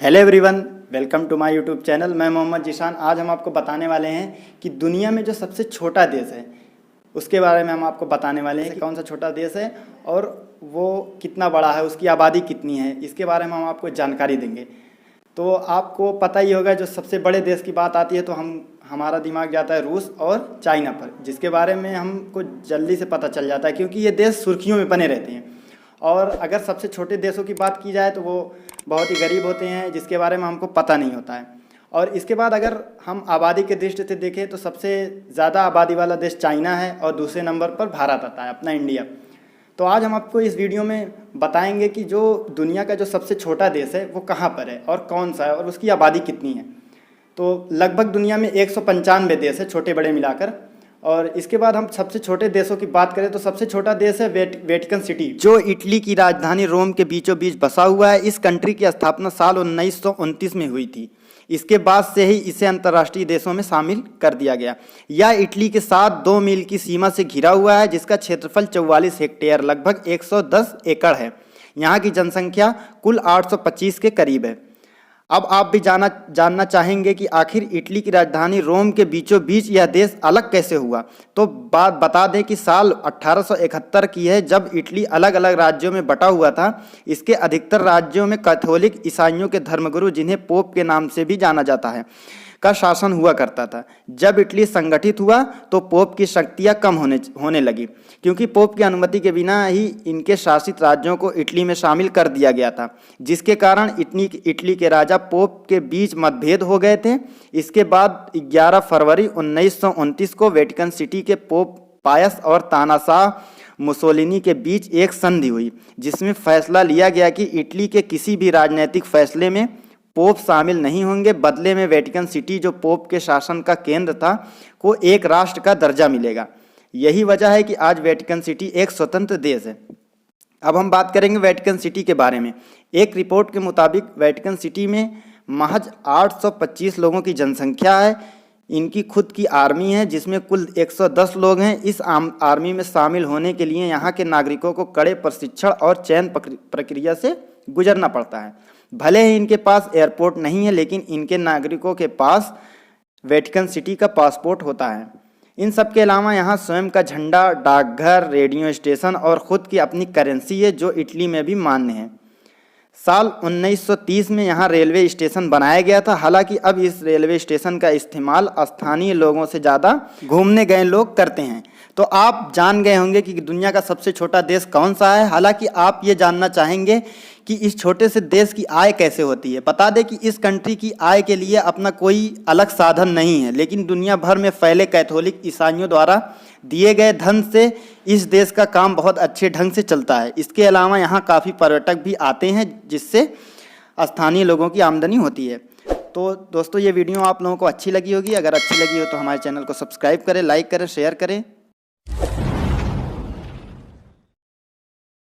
Hello everyone, welcome to my YouTube channel. मैं मोहम्मद जीशान। आज हम आपको बताने वाले हैं कि दुनिया में जो सबसे छोटा देश है उसके बारे में हम आपको बताने वाले हैं कि कौन सा छोटा देश है और वो कितना बड़ा है, उसकी आबादी कितनी है, इसके बारे में हम आपको जानकारी देंगे। तो आपको पता ही होगा, जो सबसे बड़े देश की बात आती है तो हमारा दिमाग जाता है रूस और चाइना पर, जिसके बारे में हमको जल्दी से पता चल जाता है क्योंकि ये देश सुर्खियों में बने रहते हैं। और अगर सबसे छोटे देशों की बात की जाए तो वो बहुत ही गरीब होते हैं, जिसके बारे में हमको पता नहीं होता है। और इसके बाद अगर हम आबादी के दृष्टि से देखें तो सबसे ज़्यादा आबादी वाला देश चाइना है और दूसरे नंबर पर भारत आता है, अपना इंडिया। तो आज हम आपको इस वीडियो में बताएंगे कि जो दुनिया का जो सबसे छोटा देश है वो कहाँ पर है और कौन सा है और उसकी आबादी कितनी है। तो लगभग दुनिया में 195 देश है, छोटे बड़े मिलाकर। और इसके बाद हम सबसे छोटे देशों की बात करें तो सबसे छोटा देश है वेटिकन सिटी, जो इटली की राजधानी रोम के बीचों बीच बसा हुआ है। इस कंट्री की स्थापना साल 1929 में हुई थी। इसके बाद से ही इसे अंतर्राष्ट्रीय देशों में शामिल कर दिया गया। यह इटली के साथ 2 मील की सीमा से घिरा हुआ है, जिसका क्षेत्रफल 44 हेक्टेयर लगभग 110 एकड़ है। यहाँ की जनसंख्या कुल 825 के करीब है। अब आप भी जानना चाहेंगे कि आखिर इटली की राजधानी रोम के बीचों बीच यह देश अलग कैसे हुआ। तो बात बता दें कि साल 1871 की है, जब इटली अलग अलग राज्यों में बटा हुआ था। इसके अधिकतर राज्यों में कैथोलिक ईसाइयों के धर्मगुरु, जिन्हें पोप के नाम से भी जाना जाता है, का शासन हुआ करता था। जब इटली संगठित हुआ तो पोप की शक्तियाँ कम होने लगी, क्योंकि पोप की अनुमति के बिना ही इनके शासित राज्यों को इटली में शामिल कर दिया गया था, जिसके कारण इटली के राजा पोप के बीच मतभेद हो गए थे। इसके बाद 11 फरवरी 1929 को वेटिकन सिटी के पोप पायस और तानाशाह मुसोलिनी के बीच एक संधि हुई, जिसमें फैसला लिया गया कि इटली के किसी भी राजनीतिक फैसले में पोप शामिल नहीं होंगे। बदले में वेटिकन सिटी, जो पोप के शासन का केंद्र था, को एक राष्ट्र का दर्जा मिलेगा। यही वजह है कि आज वेटिकन सिटी एक स्वतंत्र देश है। अब हम बात करेंगे वेटिकन सिटी के बारे में। एक रिपोर्ट के मुताबिक वेटिकन सिटी में महज 825 लोगों की जनसंख्या है। इनकी खुद की आर्मी है, जिसमें कुल 110 लोग हैं। इस आर्मी में शामिल होने के लिए यहाँ के नागरिकों को कड़े प्रशिक्षण और चयन प्रक्रिया से गुजरना पड़ता है। भले ही इनके पास एयरपोर्ट नहीं है, लेकिन इनके नागरिकों के पास वेटिकन सिटी का पासपोर्ट होता है। इन सब के अलावा यहाँ स्वयं का झंडा, डाकघर, रेडियो स्टेशन और ख़ुद की अपनी करेंसी है, जो इटली में भी मान्य है। साल 1930 में यहाँ रेलवे स्टेशन बनाया गया था। हालांकि अब इस रेलवे स्टेशन का इस्तेमाल स्थानीय लोगों से ज़्यादा घूमने गए लोग करते हैं। तो आप जान गए होंगे कि दुनिया का सबसे छोटा देश कौन सा है। हालांकि आप ये जानना चाहेंगे कि इस छोटे से देश की आय कैसे होती है। बता दें कि इस कंट्री की आय के लिए अपना कोई अलग साधन नहीं है, लेकिन दुनिया भर में फैले कैथोलिक ईसाइयों द्वारा दिए गए धन से इस देश का काम बहुत अच्छे ढंग से चलता है। इसके अलावा यहाँ काफ़ी पर्यटक भी आते हैं, जिससे स्थानीय लोगों की आमदनी होती है। तो दोस्तों, ये वीडियो आप लोगों को अच्छी लगी होगी। अगर अच्छी लगी हो तो हमारे चैनल को सब्सक्राइब करें, लाइक करें, शेयर करें।